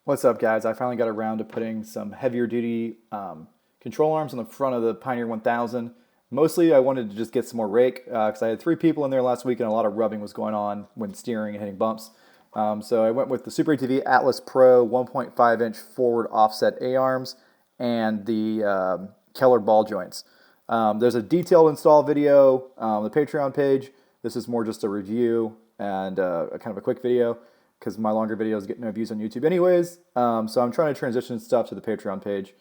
What's up, guys? I finally got around to putting some heavier duty control arms on the front of the Pioneer 1000. Mostly I wanted to just get some more rake because I had 3 people in there last week and a lot of rubbing was going on when steering and hitting bumps. So I went with the Super ATV Atlas Pro 1.5 inch forward offset A-arms and the Keller ball joints. There's a detailed install video on the Patreon page. This is more just a review and a kind of a quick video, because my longer videos get no views on YouTube anyways. So I'm trying to transition stuff to the Patreon page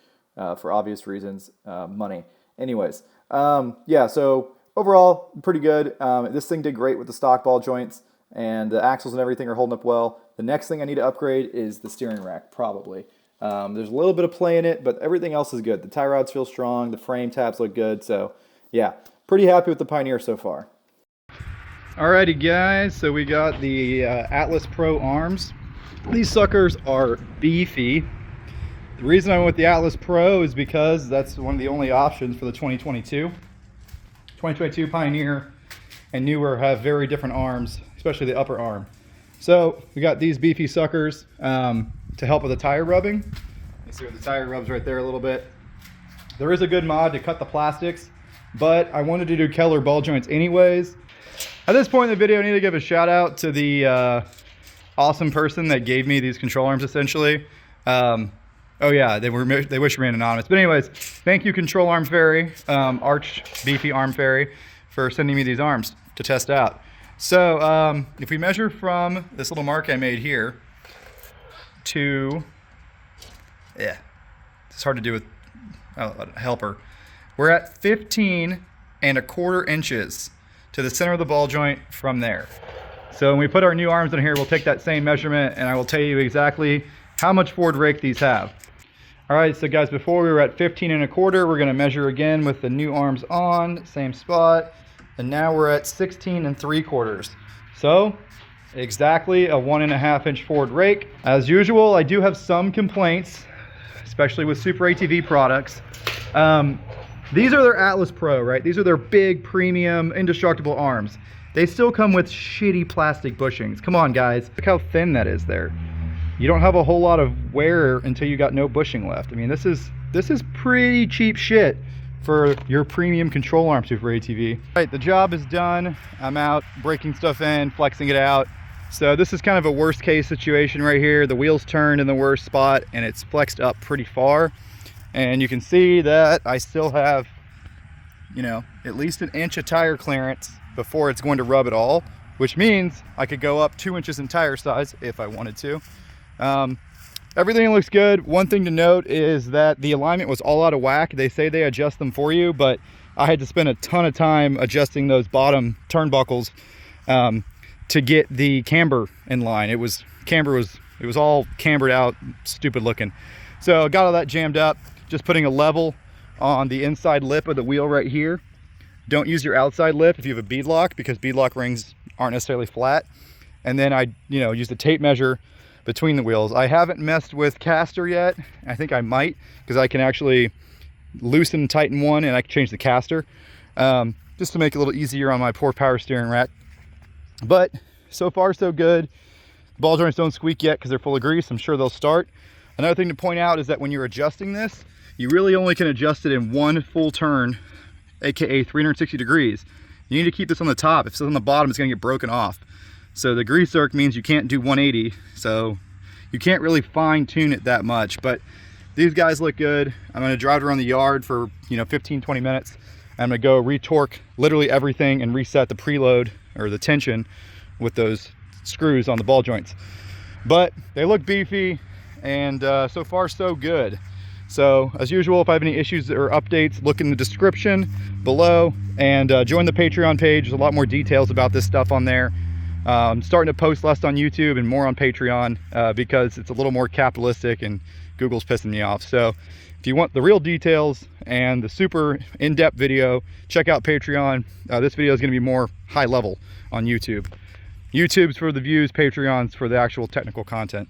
for obvious reasons, money. Anyways, yeah, so overall, pretty good. This thing did great with the stock ball joints, and the axles and everything are holding up well. The next thing I need to upgrade is the steering rack, probably. There's a little bit of play in it, but everything else is good. The tie rods feel strong, the frame tabs look good, so yeah, pretty happy with the Pioneer so far. Alrighty guys, so we got the Atlas Pro arms. These suckers are beefy. The reason I went with the Atlas Pro is because that's one of the only options for the 2022. 2022 Pioneer and newer have very different arms, especially the upper arm. So we got these beefy suckers to help with the tire rubbing. You see where the tire rubs right there a little bit. There is a good mod to cut the plastics, but I wanted to do Keller ball joints anyways. At this point in the video, I need to give a shout out to the awesome person that gave me these control arms, essentially. Oh yeah, they wish to remain anonymous. But anyways, thank you, Control Arm Fairy, Arch Beefy Arm Fairy, for sending me these arms to test out. So if we measure from this little mark I made here to, yeah, it's hard to do with a helper. We're at 15¼ inches to the center of the ball joint from there. So when we put our new arms in here, we'll take that same measurement and I will tell you exactly how much forward rake these have. All right, so guys, before we were at 15¼ we're gonna measure again with the new arms on, same spot. And now we're at 16¾ So exactly a 1.5 inch forward rake. As usual, I do have some complaints, especially with Super ATV products. These are their Atlas Pro, right? These are their big, premium, indestructible arms. They still come with shitty plastic bushings. Come on, guys. Look how thin that is there. You don't have a whole lot of wear until you got no bushing left. I mean, this is pretty cheap shit for your premium control arm Super ATV. All right, the job is done. I'm out breaking stuff in, flexing it out. So this is kind of a worst case situation right here. The wheel's turned in the worst spot and it's flexed up pretty far. And you can see that I still have, you know, at least 1 inch of tire clearance before it's going to rub at all, which means I could go up 2 inches in tire size if I wanted to. Everything looks good. One thing to note is that the alignment was all out of whack. They say they adjust them for you, but I had to spend a ton of time adjusting those bottom turnbuckles to get the camber in line. It was all cambered out, stupid looking. So I got all that jammed up. Just putting a level on the inside lip of the wheel right here. Don't use your outside lip if you have a beadlock, because beadlock rings aren't necessarily flat. And then I, use the tape measure between the wheels. I haven't messed with caster yet. I think I might, because I can actually loosen and tighten one and I can change the caster, just to make it a little easier on my poor power steering rack. But so far so good. The ball joints don't squeak yet because they're full of grease. I'm sure they'll start. Another thing to point out is that when you're adjusting this, you really only can adjust it in one full turn, aka 360 degrees. You need to keep this on the top. If it's on the bottom, it's gonna get broken off. So the grease zerk means you can't do 180, so you can't really fine tune it that much. But these guys look good. I'm gonna drive around the yard for 15-20 minutes. I'm gonna go retorque literally everything and reset the preload or the tension with those screws on the ball joints. But they look beefy, and so far so good. So as usual, if I have any issues or updates, look in the description below and join the Patreon page. There's a lot more details about this stuff on there. I'm starting to post less on YouTube and more on Patreon because it's a little more capitalistic and Google's pissing me off. So if you want the real details and the super in-depth video, check out Patreon. This video is going to be more high level on YouTube. YouTube's for the views, Patreon's for the actual technical content.